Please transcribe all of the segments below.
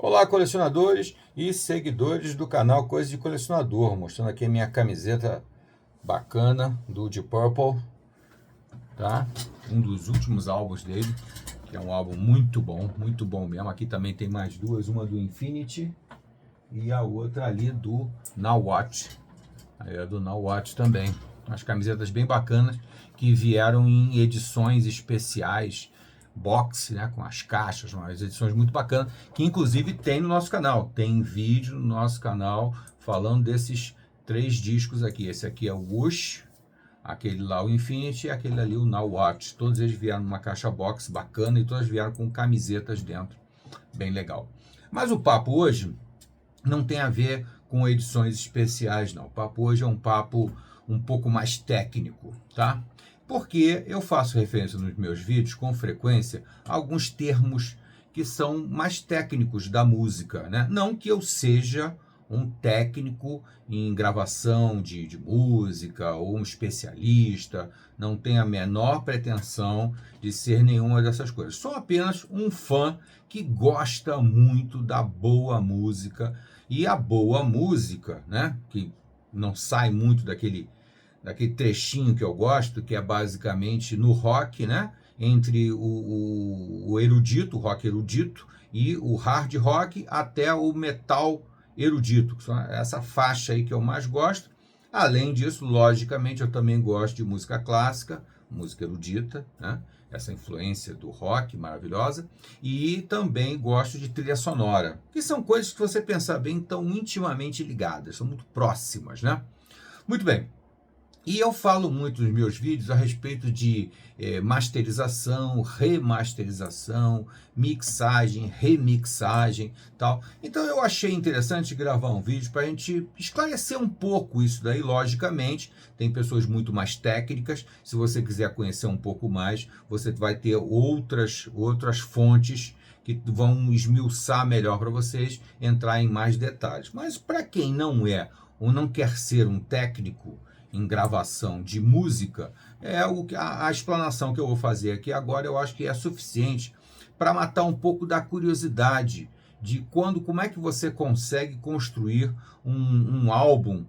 Olá, colecionadores e seguidores do canal Coisa de Colecionador, mostrando aqui a minha camiseta bacana do Deep Purple, tá? Um dos últimos álbuns dele, que é um álbum muito bom mesmo. Aqui também tem mais duas, uma do Infinity e a outra ali do Now Watch. Aí é do Now Watch também. Umas camisetas bem bacanas que vieram em edições especiais, box, né, com as caixas, umas edições muito bacanas, que inclusive tem no nosso canal. Tem vídeo no nosso canal falando desses três discos aqui. Esse aqui é o Whoosh, aquele lá o Infinity e aquele ali o Now Watch. Todos eles vieram numa caixa box bacana e todas vieram com camisetas dentro. Bem legal. Mas o papo hoje não tem a ver com edições especiais, não. O papo hoje é um papo um pouco mais técnico, tá? Porque eu faço referência nos meus vídeos com frequência a alguns termos que são mais técnicos da música, né? Não que eu seja um técnico em gravação de música ou um especialista, não tenho a menor pretensão de ser nenhuma dessas coisas. Sou apenas um fã que gosta muito da boa música, e a boa música, né, que não sai muito daquele trechinho que eu gosto, que é basicamente no rock, né, entre o erudito, o rock erudito, e o hard rock até o metal erudito, que são essa faixa aí que eu mais gosto. Além disso, logicamente, eu também gosto de música clássica, música erudita, né? Essa influência do rock maravilhosa, e também gosto de trilha sonora, que são coisas que, você pensar bem, estão intimamente ligadas, são muito próximas, né? Muito bem. E eu falo muito nos meus vídeos a respeito de masterização, remasterização, mixagem, remixagem, tal. Então eu achei interessante gravar um vídeo para a gente esclarecer um pouco isso daí. Logicamente, tem pessoas muito mais técnicas. Se você quiser conhecer um pouco mais, você vai ter outras fontes que vão esmiuçar melhor para vocês, entrar em mais detalhes. Mas para quem não é ou não quer ser um técnico em gravação de música, a explanação que eu vou fazer aqui agora, eu acho que é suficiente para matar um pouco da curiosidade de como é que você consegue construir um álbum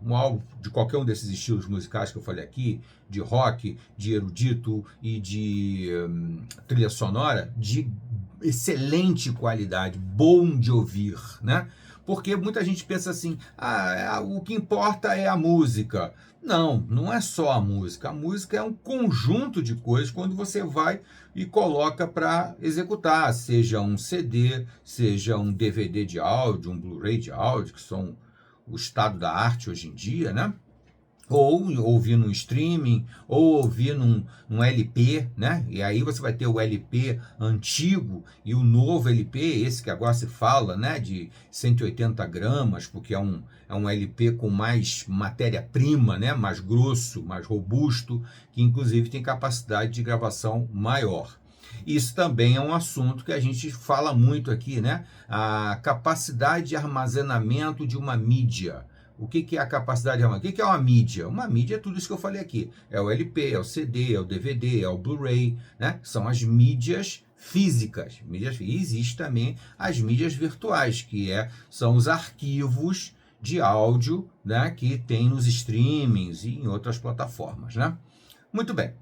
de qualquer um desses estilos musicais que eu falei aqui, de rock, de erudito e de trilha sonora, de excelente qualidade, bom de ouvir, né? Porque muita gente pensa assim, o que importa é a música. Não, não é só a música. A música é um conjunto de coisas quando você vai e coloca para executar, seja um CD, seja um DVD de áudio, um Blu-ray de áudio, que são o estado da arte hoje em dia, né? Ou ouvir num streaming, ou ouvir num LP, né? E aí você vai ter o LP antigo e o novo LP, esse que agora se fala, né? De 180 gramas, porque é um LP com mais matéria-prima, né? Mais grosso, mais robusto, que inclusive tem capacidade de gravação maior. Isso também é um assunto que a gente fala muito aqui, né? A capacidade de armazenamento de uma mídia. O que é a capacidade de armazenamento? O que é uma mídia? Uma mídia é tudo isso que eu falei aqui. É o LP, é o CD, é o DVD, é o Blu-ray, né? São as mídias físicas. E existe também as mídias virtuais, são os arquivos de áudio, né, que tem nos streamings e em outras plataformas, né? Muito bem.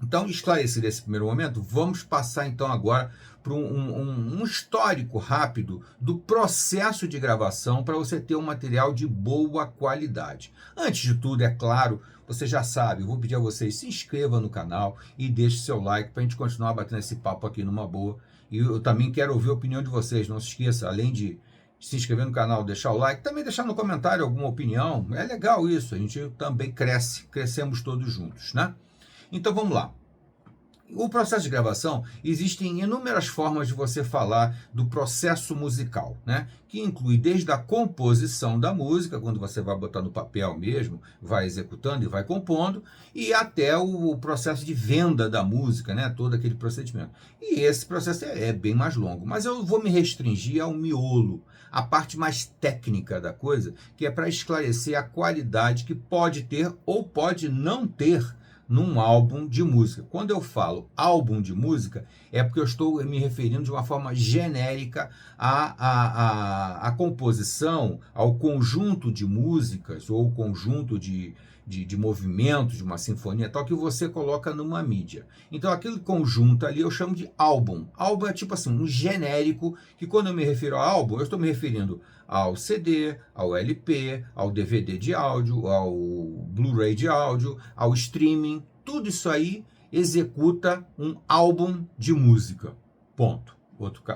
Então, esclarecido esse primeiro momento, vamos passar então agora para um histórico rápido do processo de gravação para você ter um material de boa qualidade. Antes de tudo, é claro, você já sabe, eu vou pedir a vocês, se inscreva no canal e deixe seu like para a gente continuar batendo esse papo aqui numa boa. E eu também quero ouvir a opinião de vocês, não se esqueça, além de se inscrever no canal, deixar o like, também deixar no comentário alguma opinião, é legal isso, a gente também crescemos todos juntos, né? Então vamos lá. O processo de gravação, existem inúmeras formas de você falar do processo musical, né? Que inclui desde a composição da música, quando você vai botar no papel mesmo, vai executando e vai compondo, e até o processo de venda da música, né? Todo aquele procedimento. E esse processo é bem mais longo, mas eu vou me restringir ao miolo, a parte mais técnica da coisa, que é para esclarecer a qualidade que pode ter ou pode não ter num álbum de música. Quando eu falo álbum de música, é porque eu estou me referindo de uma forma genérica à composição, ao conjunto de músicas ou conjunto de movimentos de uma sinfonia, tal, que você coloca numa mídia. Então, aquele conjunto ali eu chamo de álbum. Álbum é tipo assim, um genérico, que quando eu me refiro a álbum, eu estou me referindo ao CD, ao LP, ao DVD de áudio, ao Blu-ray de áudio, ao streaming. Tudo isso aí executa um álbum de música. Ponto.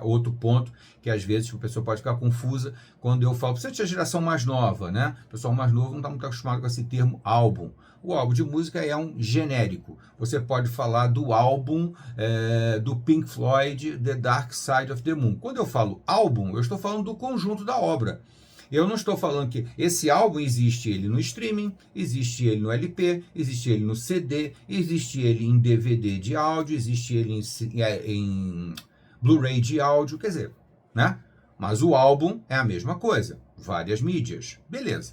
Outro ponto que às vezes a pessoa pode ficar confusa quando eu falo, principalmente a geração mais nova, né? O pessoal mais novo não está muito acostumado com esse termo álbum. O álbum de música é um genérico. Você pode falar do álbum do Pink Floyd, The Dark Side of the Moon. Quando eu falo álbum, eu estou falando do conjunto da obra. Eu não estou falando que esse álbum existe ele no streaming, existe ele no LP, existe ele no CD, existe ele em DVD de áudio, existe ele em Blu-ray de áudio, quer dizer, né? Mas o álbum é a mesma coisa, várias mídias, beleza.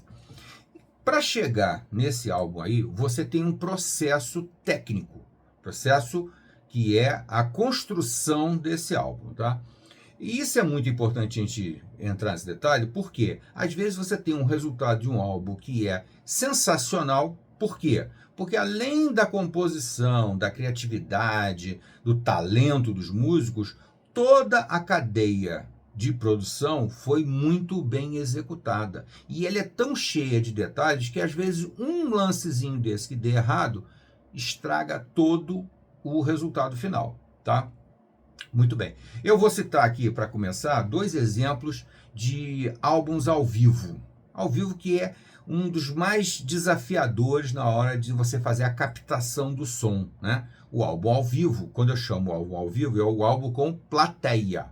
Para chegar nesse álbum aí, você tem um processo técnico, processo que é a construção desse álbum, tá? E isso é muito importante a gente entrar nesse detalhe, porque às vezes você tem um resultado de um álbum que é sensacional. Por quê? Porque além da composição, da criatividade, do talento dos músicos, toda a cadeia de produção foi muito bem executada. E ela é tão cheia de detalhes que às vezes um lancezinho desse que dê errado estraga todo o resultado final, tá? Muito bem. Eu vou citar aqui, para começar, 2 exemplos de álbuns ao vivo. Ao vivo, que é um dos mais desafiadores na hora de você fazer a captação do som, né? O álbum ao vivo, quando eu chamo o álbum ao vivo, é o álbum com plateia,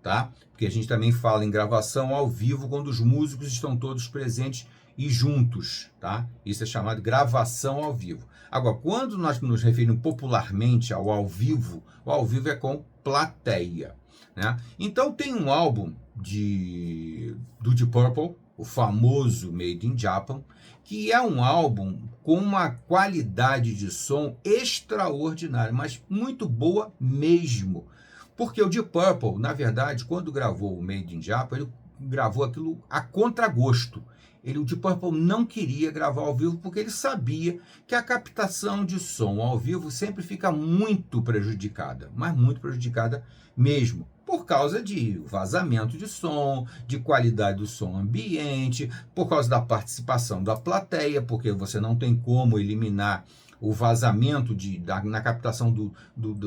tá? Porque a gente também fala em gravação ao vivo quando os músicos estão todos presentes e juntos, tá? Isso é chamado de gravação ao vivo. Agora, quando nós nos referimos popularmente ao vivo, o ao vivo é com plateia, né? Então tem um álbum do Deep Purple, o famoso Made in Japan, que é um álbum com uma qualidade de som extraordinária, mas muito boa mesmo. Porque o Deep Purple, na verdade, quando gravou o Made in Japan, ele gravou aquilo a contragosto. O Deep Purple não queria gravar ao vivo porque ele sabia que a captação de som ao vivo sempre fica muito prejudicada, mas muito prejudicada mesmo, por causa de vazamento de som, de qualidade do som ambiente, por causa da participação da plateia, porque você não tem como eliminar o vazamento na captação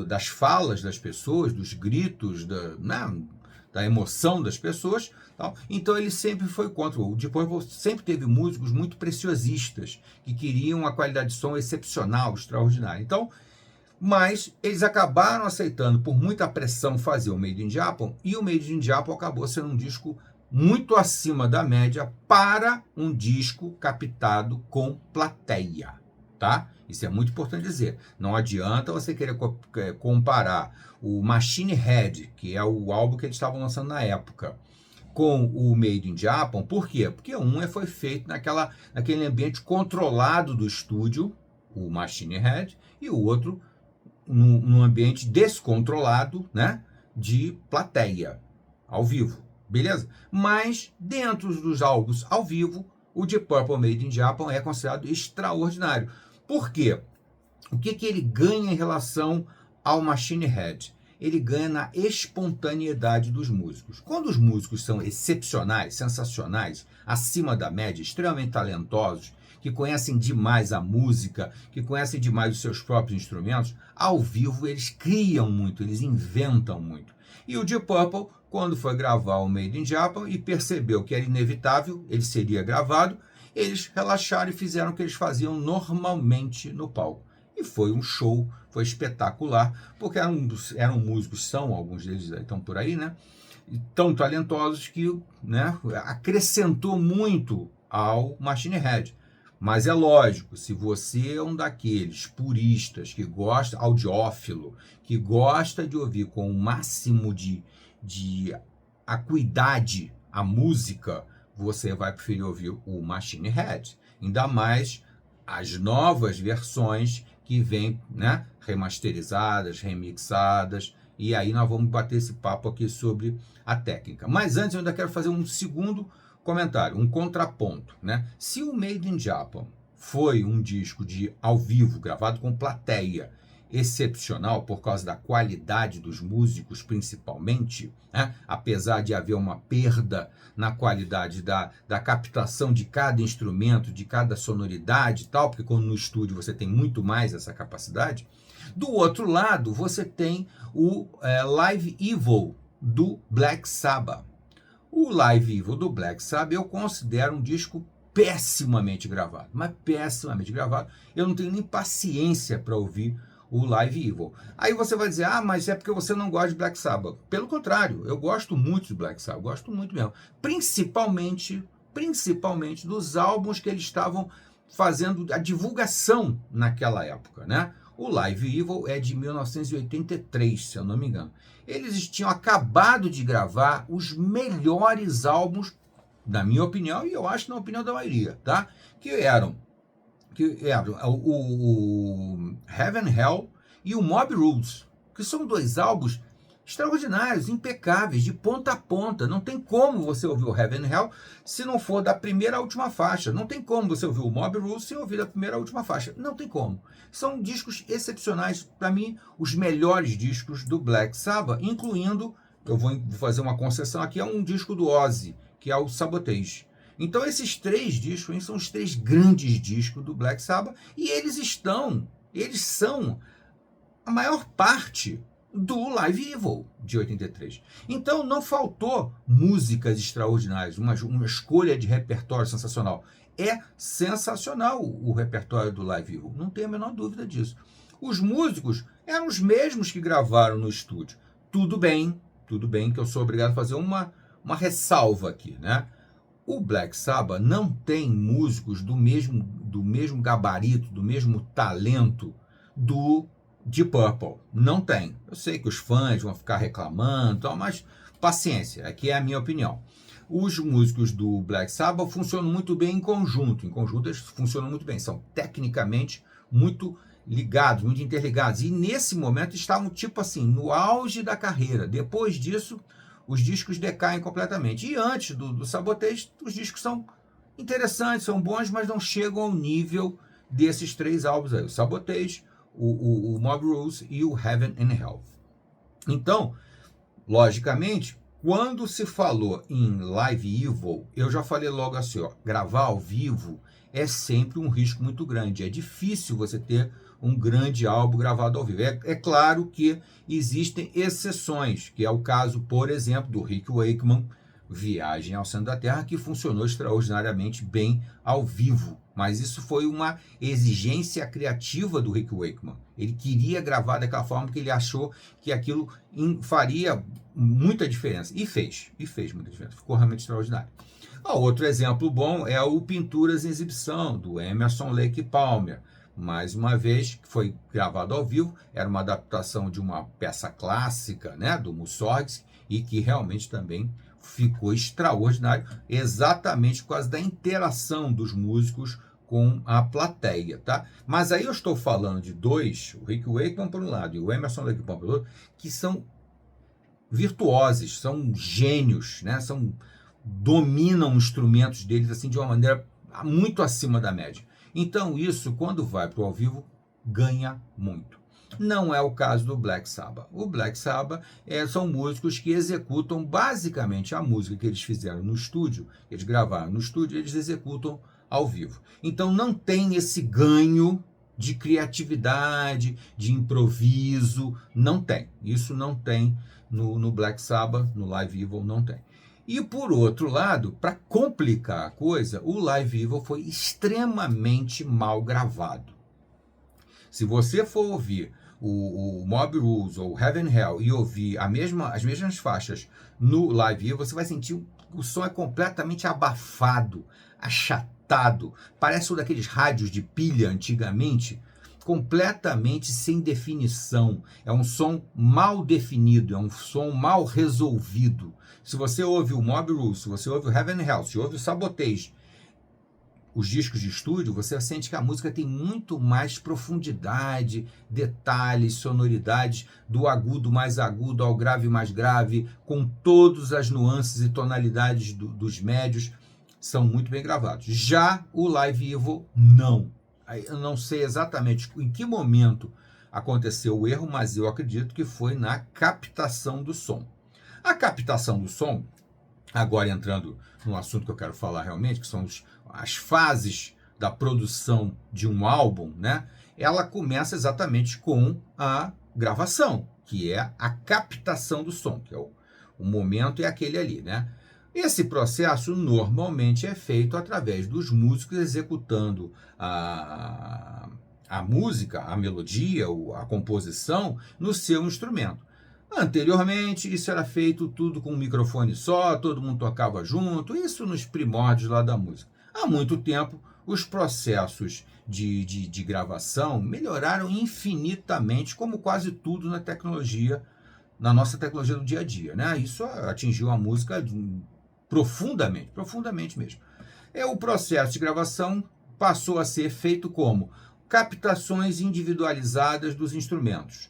das falas das pessoas, dos gritos, da emoção das pessoas. Então ele sempre foi contra. O Deep Purple sempre teve músicos muito preciosistas, que queriam uma qualidade de som excepcional, extraordinária. Então, mas eles acabaram aceitando, por muita pressão, fazer o Made in Japan, e o Made in Japan acabou sendo um disco muito acima da média para um disco captado com plateia, tá? Isso é muito importante dizer. Não adianta você querer comparar o Machine Head, que é o álbum que eles estavam lançando na época, com o Made in Japan. Por quê? Porque um foi feito naquele ambiente controlado do estúdio, o Machine Head, e o outro num ambiente descontrolado, né, de plateia, ao vivo, beleza? Mas dentro dos álbuns ao vivo, o Deep Purple Made in Japan é considerado extraordinário. Por quê? O que ele ganha em relação ao Machine Head? Ele ganha na espontaneidade dos músicos. Quando os músicos são excepcionais, sensacionais, acima da média, extremamente talentosos, que conhecem demais a música, que conhecem demais os seus próprios instrumentos, ao vivo eles criam muito, eles inventam muito. E o Deep Purple, quando foi gravar o Made in Japan e percebeu que era inevitável, ele seria gravado, eles relaxaram e fizeram o que eles faziam normalmente no palco. E foi um show, foi espetacular, porque eram músicos, alguns deles estão por aí, né? Tão talentosos que, né, acrescentou muito ao Machine Head. Mas é lógico, se você é um daqueles puristas que gosta, audiófilo, que gosta de ouvir com o máximo de acuidade a música, você vai preferir ouvir o Machine Head. Ainda mais as novas versões que vêm, né, remasterizadas, remixadas, e aí nós vamos bater esse papo aqui sobre a técnica. Mas antes eu ainda quero fazer um segundo comentário, um contraponto, né? Se o Made in Japan foi um disco de ao vivo, gravado com plateia, excepcional por causa da qualidade dos músicos, principalmente, né? Apesar de haver uma perda na qualidade da captação de cada instrumento, de cada sonoridade e tal, porque quando no estúdio você tem muito mais essa capacidade. Do outro lado, você tem o Live Evil do Black Sabbath. O Live Evil do Black Sabbath eu considero um disco pessimamente gravado, mas pessimamente gravado. Eu não tenho nem paciência para ouvir o Live Evil. Aí você vai dizer, mas é porque você não gosta de Black Sabbath. Pelo contrário, eu gosto muito de Black Sabbath, gosto muito mesmo. Principalmente dos álbuns que eles estavam fazendo a divulgação naquela época, né? O Live Evil é de 1983, se eu não me engano. Eles tinham acabado de gravar os melhores álbuns, na minha opinião, e eu acho na opinião da maioria, tá? Que eram o Heaven and Hell e o Mob Rules, que são dois álbuns extraordinários, impecáveis, de ponta a ponta. Não tem como você ouvir o Heaven and Hell se não for da primeira à última faixa. Não tem como você ouvir o Mob Rules sem ouvir da primeira à última faixa. Não tem como. São discos excepcionais, para mim, os melhores discos do Black Sabbath, incluindo, eu vou fazer uma concessão aqui, é um disco do Ozzy, que é o Sabotage. Então esses três discos são os três grandes discos do Black Sabbath, e eles são a maior parte do Live Evil de 83. Então não faltou músicas extraordinárias, uma escolha de repertório sensacional. É sensacional o repertório do Live Evil, não tenho a menor dúvida disso. Os músicos eram os mesmos que gravaram no estúdio. Tudo bem que eu sou obrigado a fazer uma ressalva aqui, né? O Black Sabbath não tem músicos do mesmo gabarito, do mesmo talento do Deep Purple. Não tem. Eu sei que os fãs vão ficar reclamando, mas paciência, aqui é a minha opinião. Os músicos do Black Sabbath funcionam muito bem em conjunto. Em conjunto eles funcionam muito bem. São tecnicamente muito ligados, muito interligados. E nesse momento estavam tipo assim, no auge da carreira. Depois disso, os discos decaem completamente. E antes do Sabotage, os discos são interessantes, são bons, mas não chegam ao nível desses três álbuns aí. O Sabotage, o Mob Rules e o Heaven and Hell. Então, logicamente, quando se falou em Live Evil, eu já falei logo assim, gravar ao vivo é sempre um risco muito grande. É difícil você ter um grande álbum gravado ao vivo. É claro que existem exceções, que é o caso, por exemplo, do Rick Wakeman, Viagem ao Centro da Terra, que funcionou extraordinariamente bem ao vivo. Mas isso foi uma exigência criativa do Rick Wakeman. Ele queria gravar daquela forma que ele achou que aquilo faria muita diferença. E fez muita diferença. Ficou realmente extraordinário. Outro exemplo bom é o Pinturas em Exibição, do Emerson Lake Palmer. Mais uma vez, que foi gravado ao vivo, era uma adaptação de uma peça clássica, né, do Mussorgsky, e que realmente também ficou extraordinário, exatamente por causa da interação dos músicos com a plateia, tá? Mas aí eu estou falando de dois, o Rick Wakeman por um lado e o Emerson Lake Palmer por outro, que são virtuosos, são gênios, né? Dominam os instrumentos deles assim de uma maneira muito acima da média. Então isso, quando vai para o ao vivo, ganha muito. Não é o caso do Black Sabbath. O Black Sabbath são músicos que executam basicamente a música que eles fizeram no estúdio, eles gravaram no estúdio, eles executam ao vivo. Então não tem esse ganho de criatividade, de improviso, não tem. Isso não tem no Black Sabbath, no Live Evil não tem. E por outro lado, para complicar a coisa, o Live Evil foi extremamente mal gravado. Se você for ouvir o Mob Rules ou Heaven and Hell e ouvir as mesmas faixas no Live Evil, você vai sentir o som é completamente abafado, achatado, parece um daqueles rádios de pilha antigamente, completamente sem definição. É um som mal definido, é um som mal resolvido. Se você ouve o Mob Rules, se você ouve o Heaven and Hell, se ouve o Sabotage, os discos de estúdio, você sente que a música tem muito mais profundidade, detalhes, sonoridades, do agudo mais agudo ao grave mais grave, com todas as nuances e tonalidades dos médios, são muito bem gravados. Já o Live Evo, não. Eu não sei exatamente em que momento aconteceu o erro, mas eu acredito que foi na captação do som. A captação do som, agora entrando no assunto que eu quero falar realmente, que são as fases da produção de um álbum, né? Ela começa exatamente com a gravação, que é a captação do som, que é o momento é aquele ali, né? Esse processo normalmente é feito através dos músicos executando a música, a melodia, a composição no seu instrumento. Anteriormente, isso era feito tudo com um microfone só, todo mundo tocava junto, isso nos primórdios lá da música. Há muito tempo, os processos de gravação melhoraram infinitamente, como quase tudo na tecnologia, na nossa tecnologia do dia a dia, né? Isso atingiu a música profundamente mesmo. O processo de gravação passou a ser feito como captações individualizadas dos instrumentos.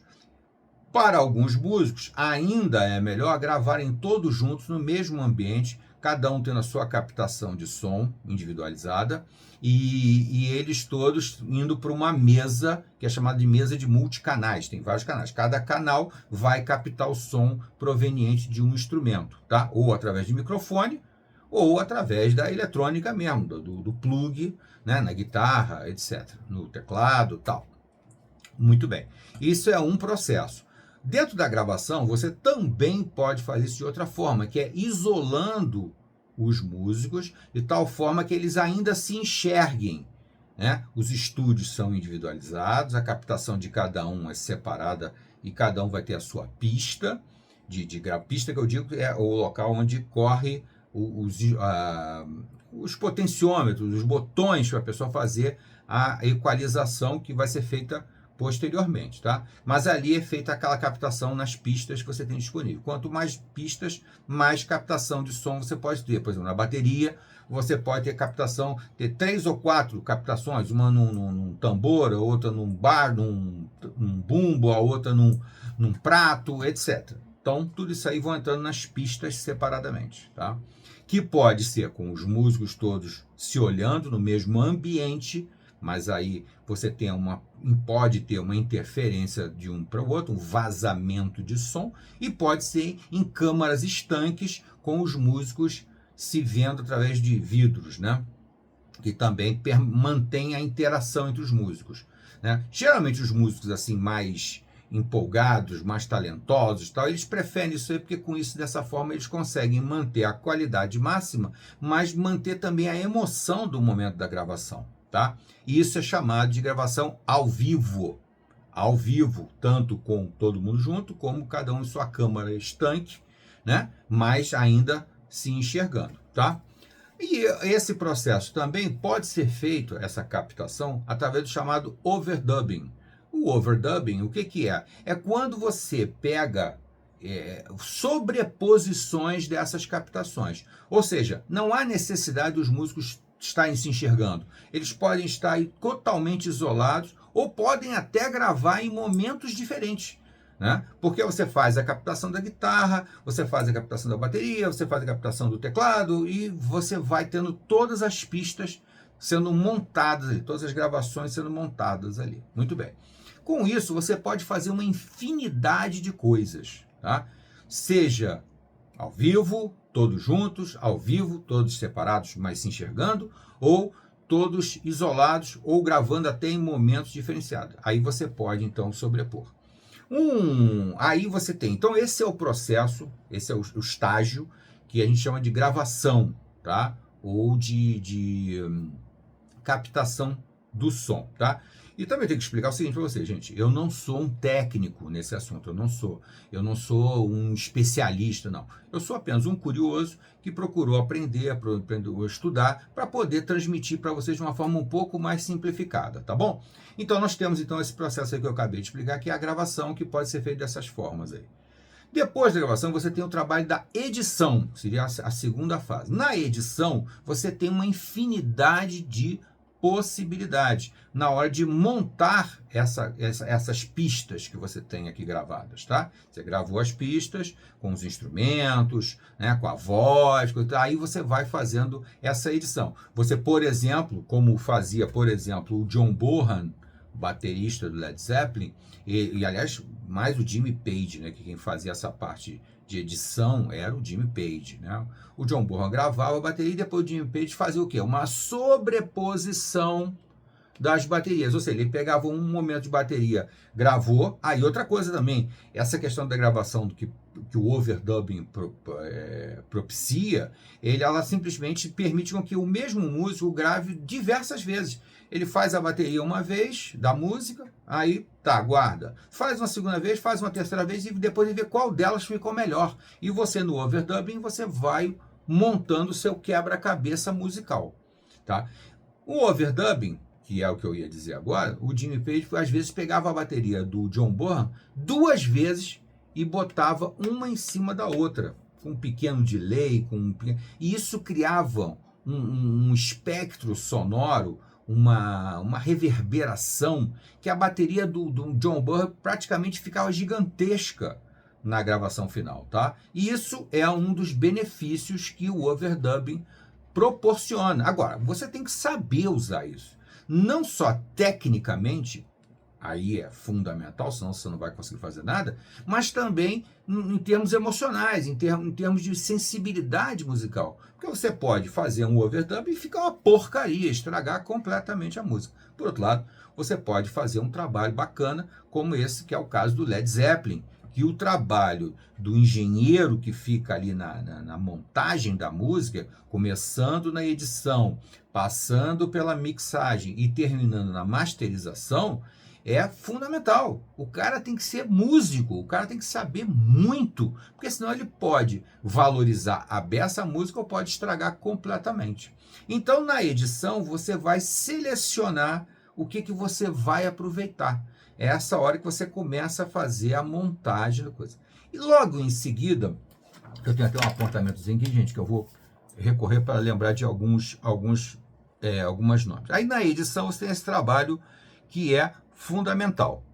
Para alguns músicos, ainda é melhor gravarem todos juntos no mesmo ambiente, cada um tendo a sua captação de som individualizada, e eles todos indo para uma mesa, que é chamada de mesa de multicanais, tem vários canais. Cada canal vai captar o som proveniente de um instrumento, tá? Ou através de microfone, ou através da eletrônica mesmo, do plug, né? Na guitarra, etc., no teclado, tal. Muito bem. Isso é um processo. Dentro da gravação, você também pode fazer isso de outra forma, que é isolando os músicos de tal forma que eles ainda se enxerguem, né? Os estúdios são individualizados, a captação de cada um é separada e cada um vai ter a sua pista, pista que eu digo é o local onde corre os potenciômetros, os botões para a pessoa fazer a equalização que vai ser feita posteriormente, tá? Mas ali é feita aquela captação nas pistas que você tem disponível. Quanto mais pistas, mais captação de som você pode ter. Por exemplo, na bateria, você pode ter captação, ter 3 ou 4 captações, uma num tambor, a outra num bar, num bumbo, a outra num prato, etc. Então, tudo isso aí vão entrando nas pistas separadamente, tá? Que pode ser com os músicos todos se olhando no mesmo ambiente, mas aí você pode ter uma interferência de um para o outro, um vazamento de som, e pode ser em câmaras estanques com os músicos se vendo através de vidros, né? Que também mantém a interação entre os músicos, né? Geralmente os músicos assim mais empolgados, mais talentosos, tal, eles preferem isso aí porque com isso, dessa forma, eles conseguem manter a qualidade máxima, mas manter também a emoção do momento da gravação, tá? Isso é chamado de gravação ao vivo, tanto com todo mundo junto, como cada um em sua câmara estanque, né? Mas ainda se enxergando, tá? E esse processo também pode ser feito, essa captação, através do chamado overdubbing. O overdubbing, o que é? É quando você pega sobreposições dessas captações. Ou seja, não há necessidade dos músicos estarem se enxergando. Eles podem estar totalmente isolados ou podem até gravar em momentos diferentes, né? Porque você faz a captação da guitarra, você faz a captação da bateria, você faz a captação do teclado e você vai tendo todas as pistas sendo montadas ali, todas as gravações sendo montadas ali. Muito bem. Com isso, você pode fazer uma infinidade de coisas, tá? Seja ao vivo, todos juntos, ao vivo, todos separados, mas se enxergando, ou todos isolados, ou gravando até em momentos diferenciados. Aí você pode, então, sobrepor. Aí você tem, então esse é o processo, esse é o estágio que a gente chama de gravação, tá? Ou de captação do som, tá? E também tenho que explicar o seguinte para vocês, gente, eu não sou um técnico nesse assunto, eu não sou um especialista, não. Eu sou apenas um curioso que procurou aprender estudar para poder transmitir para vocês de uma forma um pouco mais simplificada, tá bom? Então nós temos então esse processo aí que eu acabei de explicar, que é a gravação, que pode ser feita dessas formas aí. Depois da gravação, você tem o trabalho da edição, seria a segunda fase. Na edição, você tem uma infinidade de possibilidades na hora de montar essas pistas que você tem aqui gravadas, tá? Você gravou as pistas com os instrumentos, né, com a voz, aí você vai fazendo essa edição. Você, por exemplo, como fazia, por exemplo, o John Bonham, baterista do Led Zeppelin, e aliás, mais o Jimmy Page, né, que quem fazia essa parte de edição era o Jimmy Page, né? O John Bonham gravava a bateria e depois o Jimmy Page fazia o quê? Uma sobreposição das baterias, ou seja, ele pegava um momento de bateria, gravou, aí outra coisa também, essa questão da gravação do que o overdubbing propicia, ela simplesmente permite com que o mesmo músico grave diversas vezes. Ele faz a bateria uma vez da música, aí tá, guarda. Faz uma segunda vez, faz uma terceira vez e depois ele vê qual delas ficou melhor. E você no overdubbing, você vai montando o seu quebra-cabeça musical, tá? O overdubbing, que é o que eu ia dizer agora, o Jimmy Page às vezes pegava a bateria do John Bonham 2 vezes e botava uma em cima da outra, com um pequeno delay, e isso criava um espectro sonoro, uma reverberação, que a bateria do John Bonham praticamente ficava gigantesca na gravação final, tá? E isso é um dos benefícios que o overdubbing proporciona. Agora, você tem que saber usar isso. Não só tecnicamente, aí é fundamental, senão você não vai conseguir fazer nada, mas também em termos emocionais, em termos de sensibilidade musical. Porque você pode fazer um overdub e ficar uma porcaria, estragar completamente a música. Por outro lado, você pode fazer um trabalho bacana, como esse que é o caso do Led Zeppelin, que o trabalho do engenheiro que fica ali na montagem da música, começando na edição, passando pela mixagem e terminando na masterização, é fundamental. O cara tem que ser músico, o cara tem que saber muito, porque senão ele pode valorizar a beça música ou pode estragar completamente. Então, na edição, você vai selecionar o que você vai aproveitar. É essa hora que você começa a fazer a montagem da coisa. E logo em seguida, eu tenho até um apontamentozinho aqui, gente, que eu vou recorrer para lembrar de algumas nomes. Aí na edição você tem esse trabalho que é fundamental.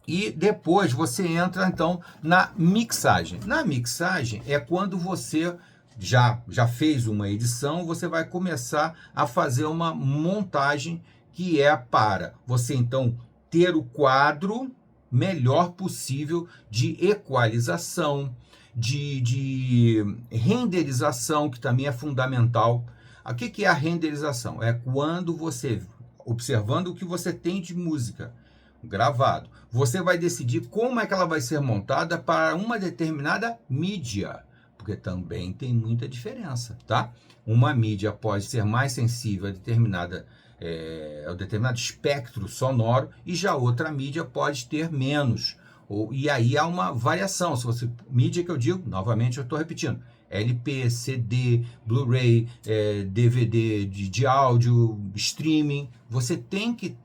E depois você entra, então, na mixagem. Na mixagem é quando você já fez uma edição, você vai começar a fazer uma montagem que é para você, então, ter o quadro melhor possível de equalização, de renderização, que também é fundamental. O que é a renderização? É quando você, observando o que você tem de música gravado, você vai decidir como é que ela vai ser montada para uma determinada mídia, porque também tem muita diferença, tá? Uma mídia pode ser mais sensível a determinado espectro sonoro e já outra mídia pode ter menos. E aí há uma variação. Se você, mídia que eu digo, novamente eu estou repetindo, LP, CD, Blu-ray, DVD de áudio, streaming, você tem que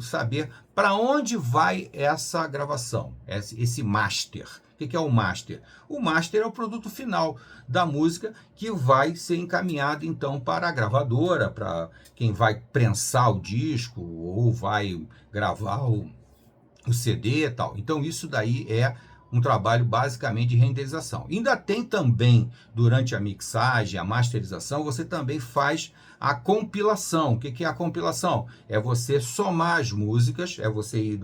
saber para onde vai essa gravação, esse master. O que é o master? O master é o produto final da música que vai ser encaminhado então para a gravadora, para quem vai prensar o disco ou vai gravar o CD e tal. Então isso daí é um trabalho basicamente de renderização. Ainda tem também, durante a mixagem, a masterização, você também faz a compilação. O que é a compilação? É você somar as músicas, é você ir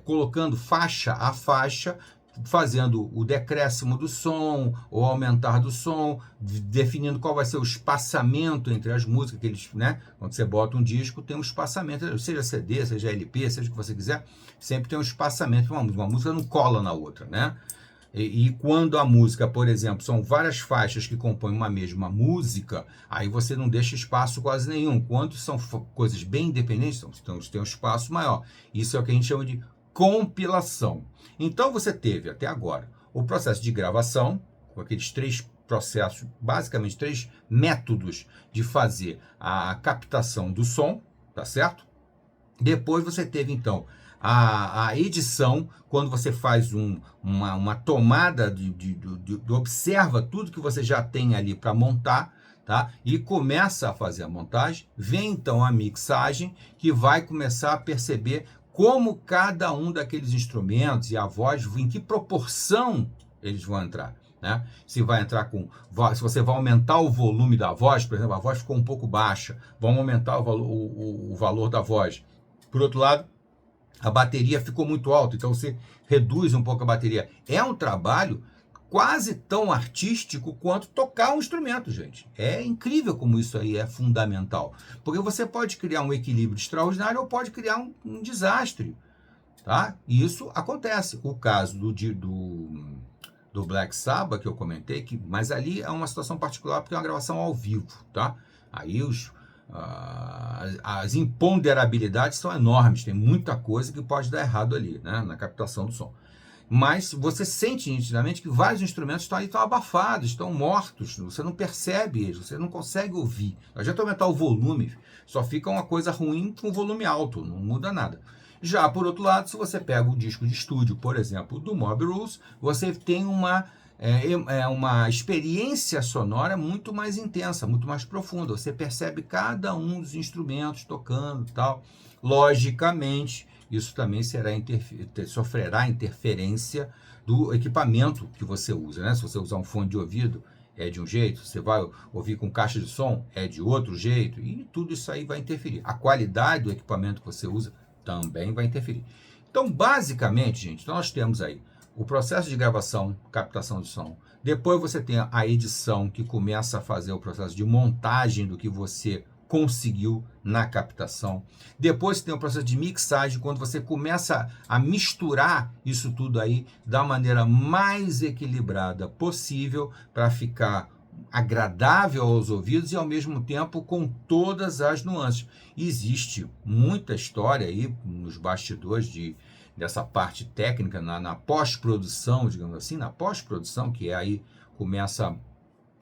colocando faixa a faixa, fazendo o decréscimo do som, ou aumentar do som, definindo qual vai ser o espaçamento entre as músicas, que eles, né? Quando você bota um disco, tem um espaçamento, seja CD, seja LP, seja o que você quiser, sempre tem um espaçamento, uma música não cola na outra, né? E quando a música, por exemplo, são várias faixas que compõem uma mesma música, aí você não deixa espaço quase nenhum. Quando são coisas bem independentes, então tem um espaço maior. Isso é o que a gente chama de compilação. Então você teve até agora o processo de gravação, com aqueles 3 processos, basicamente 3 métodos de fazer a captação do som, tá certo? Depois você teve então a edição, quando você faz uma tomada, observa tudo que você já tem ali para montar, tá? E começa a fazer a montagem, vem então a mixagem, que vai começar a perceber como cada um daqueles instrumentos e a voz, em que proporção eles vão entrar. Né? Se vai entrar com, se você vai aumentar o volume da voz, por exemplo, a voz ficou um pouco baixa, vamos aumentar o valor da voz. Por outro lado, a bateria ficou muito alta, então você reduz um pouco a bateria. É um trabalho quase tão artístico quanto tocar um instrumento, gente. É incrível como isso aí é fundamental. Porque você pode criar um equilíbrio extraordinário ou pode criar um desastre. Tá? E isso acontece. O caso do Black Sabbath que eu comentei, mas ali é uma situação particular porque é uma gravação ao vivo, tá? Aí as imponderabilidades são enormes, tem muita coisa que pode dar errado ali, né, na captação do som. Mas você sente nitidamente que vários instrumentos estão abafados, estão mortos, você não percebe eles, você não consegue ouvir. Não adianta aumentar o volume, só fica uma coisa ruim com volume alto, não muda nada. Já, por outro lado, se você pega o disco de estúdio, por exemplo, do Mob Rules, você tem uma experiência sonora muito mais intensa, muito mais profunda. Você percebe cada um dos instrumentos tocando e tal. Logicamente, isso também sofrerá interferência do equipamento que você usa. Né? Se você usar um fone de ouvido, é de um jeito, você vai ouvir com caixa de som, é de outro jeito, e tudo isso aí vai interferir. A qualidade do equipamento que você usa também vai interferir. Então, basicamente, gente, nós temos aí o processo de gravação, captação de som. Depois você tem a edição, que começa a fazer o processo de montagem do que você conseguiu na captação. Depois você tem o processo de mixagem, quando você começa a misturar isso tudo aí da maneira mais equilibrada possível para ficar agradável aos ouvidos e ao mesmo tempo com todas as nuances. Existe muita história aí nos bastidores dessa parte técnica, na pós-produção, digamos assim, na pós-produção, que aí começa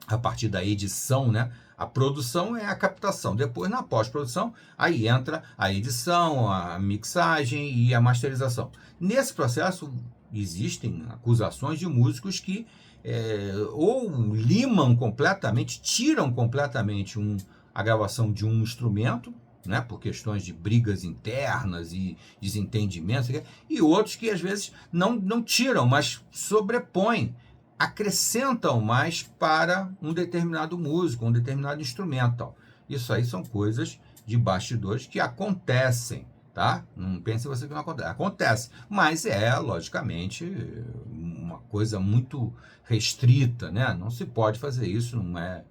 a partir da edição, né? A produção é a captação. Depois, na pós-produção, aí entra a edição, a mixagem e a masterização. Nesse processo, existem acusações de músicos que ou limam completamente, tiram completamente a gravação de um instrumento, né, por questões de brigas internas e desentendimentos, e outros que às vezes não tiram, mas sobrepõem, acrescentam mais para um determinado músico, um determinado instrumento. Isso aí são coisas de bastidores que acontecem, tá? Não pense você que não acontece. Acontece, mas logicamente, uma coisa muito restrita, né? Não se pode fazer isso, não é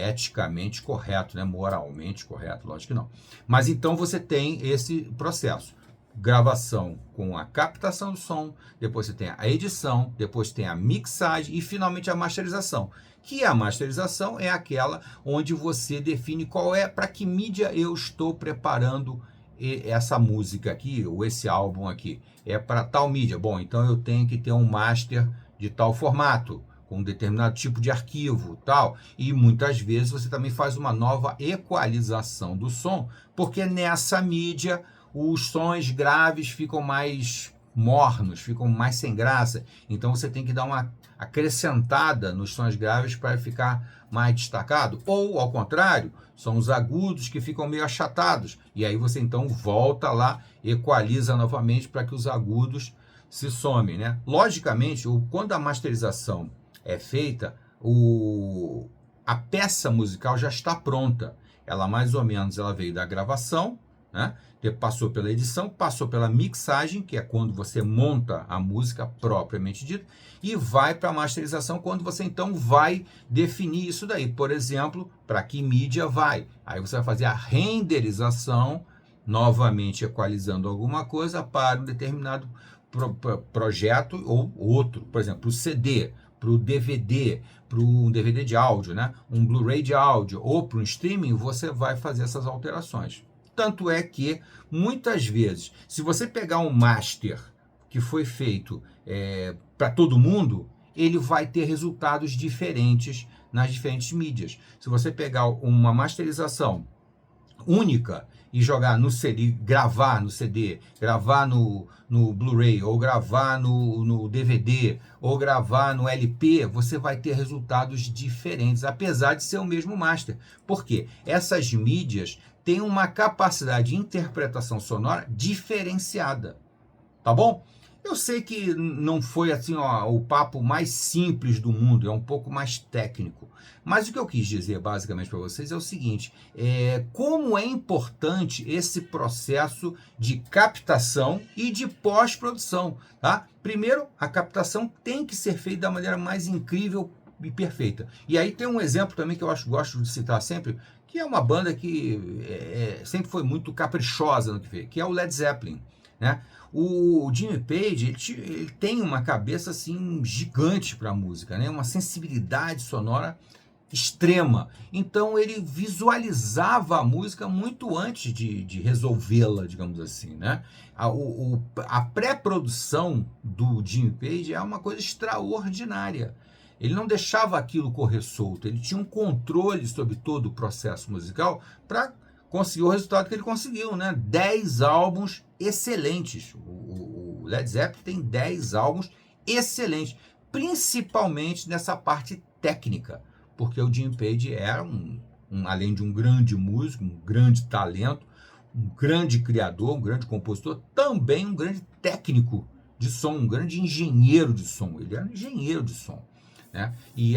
eticamente correto, né? Moralmente correto, lógico que não. Mas então você tem esse processo. Gravação com a captação do som, depois você tem a edição, depois tem a mixagem e finalmente a masterização. Que a masterização é aquela onde você define para que mídia eu estou preparando essa música aqui, ou esse álbum aqui. É para tal mídia. Bom, então eu tenho que ter um master de tal formato, com um determinado tipo de arquivo, tal. E muitas vezes você também faz uma nova equalização do som, porque nessa mídia os sons graves ficam mais mornos, ficam mais sem graça. Então você tem que dar uma acrescentada nos sons graves para ficar mais destacado. Ou, ao contrário, são os agudos que ficam meio achatados. E aí você então volta lá, equaliza novamente para que os agudos se somem, né? Logicamente, quando a masterização é feita, a peça musical já está pronta. Ela mais ou menos veio da gravação, né? Passou pela edição, passou pela mixagem, que é quando você monta a música propriamente dita, e vai para a masterização, quando você então vai definir isso daí. Por exemplo, para que mídia vai? Aí você vai fazer a renderização, novamente equalizando alguma coisa para um determinado projeto ou outro. Por exemplo, o CD, para o DVD, para um DVD de áudio, né? Um Blu-ray de áudio, ou para um streaming, você vai fazer essas alterações. Tanto é que, muitas vezes, se você pegar um master que foi feito para todo mundo, ele vai ter resultados diferentes nas diferentes mídias. Se você pegar uma masterização única, e jogar no CD, gravar no CD, gravar no Blu-ray, ou gravar no DVD, ou gravar no LP, você vai ter resultados diferentes, apesar de ser o mesmo master. Por quê? Essas mídias têm uma capacidade de interpretação sonora diferenciada, tá bom? Eu sei que não foi assim, ó, o papo mais simples do mundo, é um pouco mais técnico. Mas o que eu quis dizer basicamente para vocês é o seguinte: como é importante esse processo de captação e de pós-produção, tá? Primeiro, a captação tem que ser feita da maneira mais incrível e perfeita. E aí tem um exemplo também que eu gosto de citar sempre, que é uma banda que sempre foi muito caprichosa no que fez, que é o Led Zeppelin, né? O Jimmy Page, ele tem uma cabeça assim gigante para a música, né? Uma sensibilidade sonora extrema. Então ele visualizava a música muito antes de resolvê-la, digamos assim, né? A pré-produção do Jimmy Page é uma coisa extraordinária. Ele não deixava aquilo correr solto, ele tinha um controle sobre todo o processo musical para conseguir o resultado que ele conseguiu, né? 10 álbuns excelentes. O Led Zeppelin tem 10 álbuns excelentes, principalmente nessa parte técnica, porque o Jimmy Page era além de um grande músico, um grande talento, um grande criador, um grande compositor, também um grande técnico de som, um grande engenheiro de som. Ele era um engenheiro de som, né? E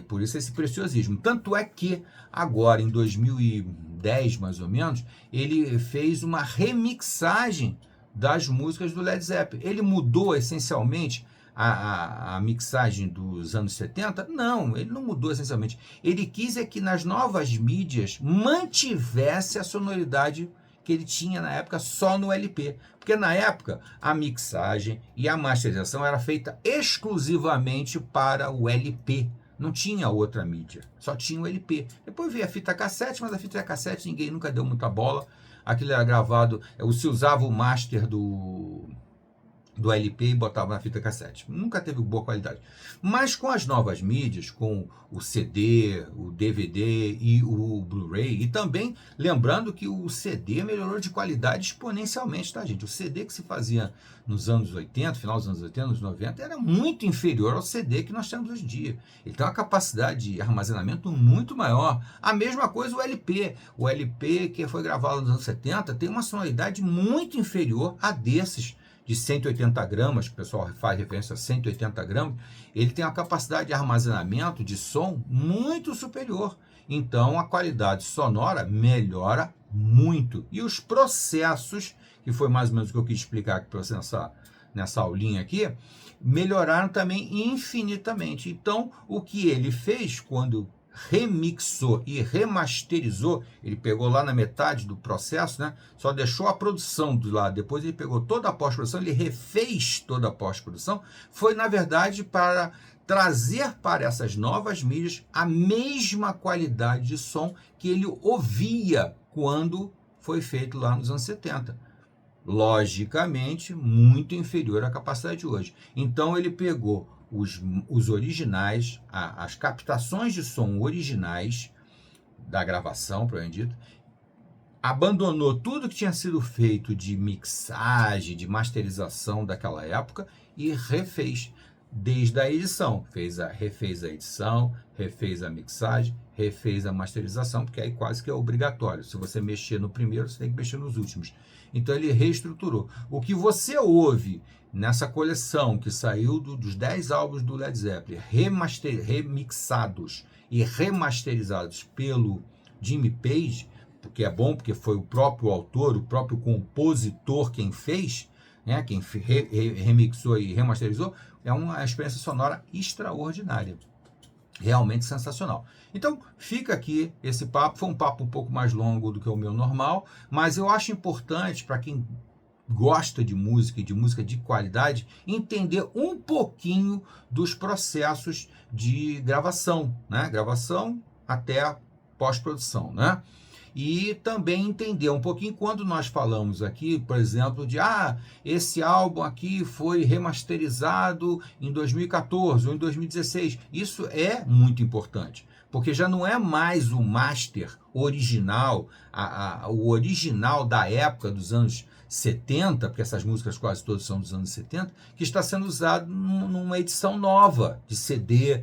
por isso esse preciosismo. Tanto é que agora, em 2010, mais ou menos, ele fez uma remixagem das músicas do Led Zeppelin. Ele mudou essencialmente a mixagem dos anos 70? Não, ele não mudou essencialmente. Ele quis que nas novas mídias mantivesse a sonoridade que ele tinha na época só no LP. Porque na época a mixagem e a masterização era feita exclusivamente para o LP. Não tinha outra mídia, só tinha o LP. Depois veio a fita cassete, mas a fita cassete ninguém nunca deu muita bola. Aquilo era gravado, se usava o master do LP e botava na fita cassete. Nunca teve boa qualidade. Mas com as novas mídias, com o CD, o DVD e o Blu-ray, e também lembrando que o CD melhorou de qualidade exponencialmente, tá, gente? O CD que se fazia nos anos 80, final dos anos 80, anos 90, era muito inferior ao CD que nós temos hoje em dia. Ele tem uma capacidade de armazenamento muito maior. A mesma coisa o LP. O LP que foi gravado nos anos 70 tem uma sonoridade muito inferior a desses de 180 gramas, que o pessoal faz referência a 180 gramas, ele tem uma capacidade de armazenamento de som muito superior. Então, a qualidade sonora melhora muito. E os processos, que foi mais ou menos o que eu quis explicar aqui para você nessa aulinha aqui, melhoraram também infinitamente. Então, o que ele fez quando remixou e remasterizou, ele pegou lá na metade do processo, né? Só deixou a produção do lado, depois ele pegou toda a pós-produção, ele refez toda a pós-produção, foi na verdade para trazer para essas novas mídias a mesma qualidade de som que ele ouvia quando foi feito lá nos anos 70. Logicamente, muito inferior à capacidade de hoje. Então ele pegou os originais, as captações de som originais da gravação, provavelmente dito, abandonou tudo que tinha sido feito de mixagem, de masterização daquela época e refez desde a edição. Refez a edição, refez a mixagem, refez a masterização, porque aí quase que é obrigatório. Se você mexer no primeiro, você tem que mexer nos últimos. Então ele reestruturou. O que você ouve nessa coleção que saiu dos 10 álbuns do Led Zeppelin, remixados e remasterizados pelo Jimmy Page, porque é bom, porque foi o próprio autor, o próprio compositor quem fez, né, quem remixou e remasterizou, é uma experiência sonora extraordinária. Realmente sensacional. Então, fica aqui esse papo. Foi um papo um pouco mais longo do que o meu normal, mas eu acho importante para quem gosta de música e de música de qualidade, entender um pouquinho dos processos de gravação, né? Gravação até a pós-produção, né? E também entender um pouquinho quando nós falamos aqui, por exemplo, de esse álbum aqui foi remasterizado em 2014 ou em 2016. Isso é muito importante, porque já não é mais o master original, o original da época dos anos 70, porque essas músicas quase todas são dos anos 70, que está sendo usado numa edição nova de CD.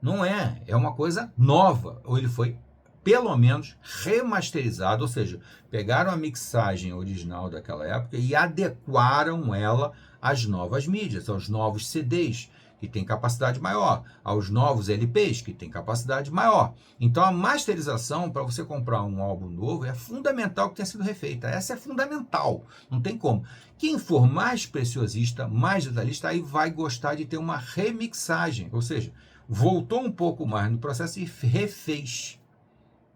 Não é, é uma coisa nova, ou ele foi pelo menos remasterizado, ou seja, pegaram a mixagem original daquela época e adequaram ela às novas mídias, aos novos CDs, que tem capacidade maior, aos novos LPs, que tem capacidade maior. Então a masterização, para você comprar um álbum novo, é fundamental que tenha sido refeita. Essa é fundamental, não tem como. Quem for mais preciosista, mais detalhista, aí vai gostar de ter uma remixagem, ou seja, voltou um pouco mais no processo e refez,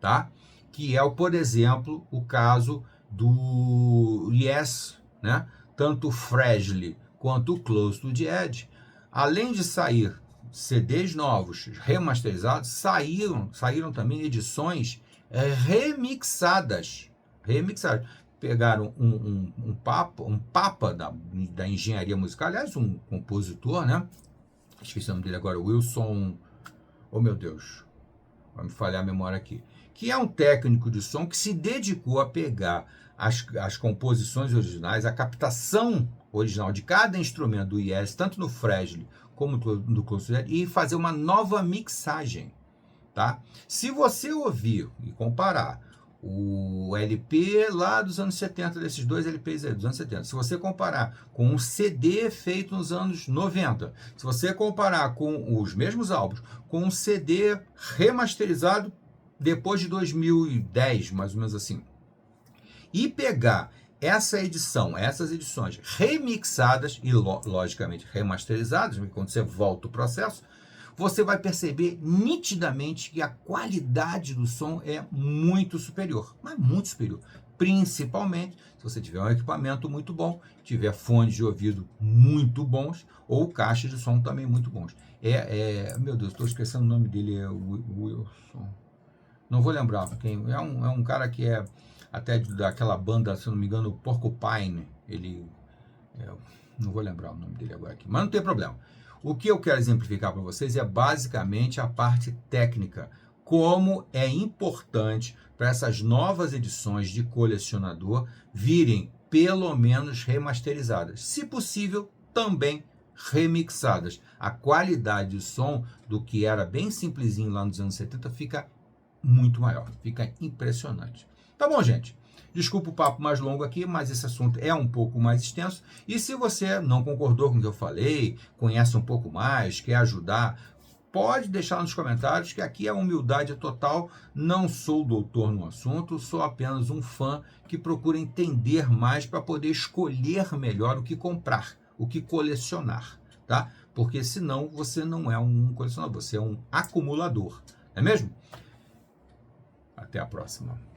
tá? Que é, por exemplo, o caso do Yes, né? Tanto o Fragile quanto o Close to the Edge, além de sair CDs novos, remasterizados, saíram também edições remixadas. Pegaram um papa da engenharia musical, aliás, um compositor, né? Esqueci o nome dele agora, Wilson, oh meu Deus, vai me falhar a memória aqui, que é um técnico de som que se dedicou a pegar as composições originais, a captação original de cada instrumento do Yes, tanto no Fragile como no Close, e fazer uma nova mixagem, tá? Se você ouvir e comparar o LP lá dos anos 70, desses dois LPs aí, dos anos 70, se você comparar com um CD feito nos anos 90, se você comparar com os mesmos álbuns, com um CD remasterizado depois de 2010, mais ou menos assim, e pegar essas edições remixadas e, logicamente, remasterizadas, quando você volta o processo, você vai perceber nitidamente que a qualidade do som é muito superior, mas muito superior. Principalmente se você tiver um equipamento muito bom, tiver fones de ouvido muito bons ou caixas de som também muito bons. Meu Deus, estou esquecendo o nome dele, é Wilson. Não vou lembrar quem. É um cara que é até daquela banda, se não me engano, Porcupine. Não vou lembrar o nome dele agora aqui, mas não tem problema. O que eu quero exemplificar para vocês é basicamente a parte técnica, como é importante para essas novas edições de colecionador virem pelo menos remasterizadas, se possível também remixadas. A qualidade de som do que era bem simplesinho lá nos anos 70 fica muito maior, fica impressionante. Tá bom, gente? Desculpa o papo mais longo aqui, mas esse assunto é um pouco mais extenso. E se você não concordou com o que eu falei, conhece um pouco mais, quer ajudar, pode deixar nos comentários, que aqui é humildade total. Não sou doutor no assunto, sou apenas um fã que procura entender mais para poder escolher melhor o que comprar, o que colecionar, tá? Porque senão você não é um colecionador, você é um acumulador, não é mesmo? Até a próxima.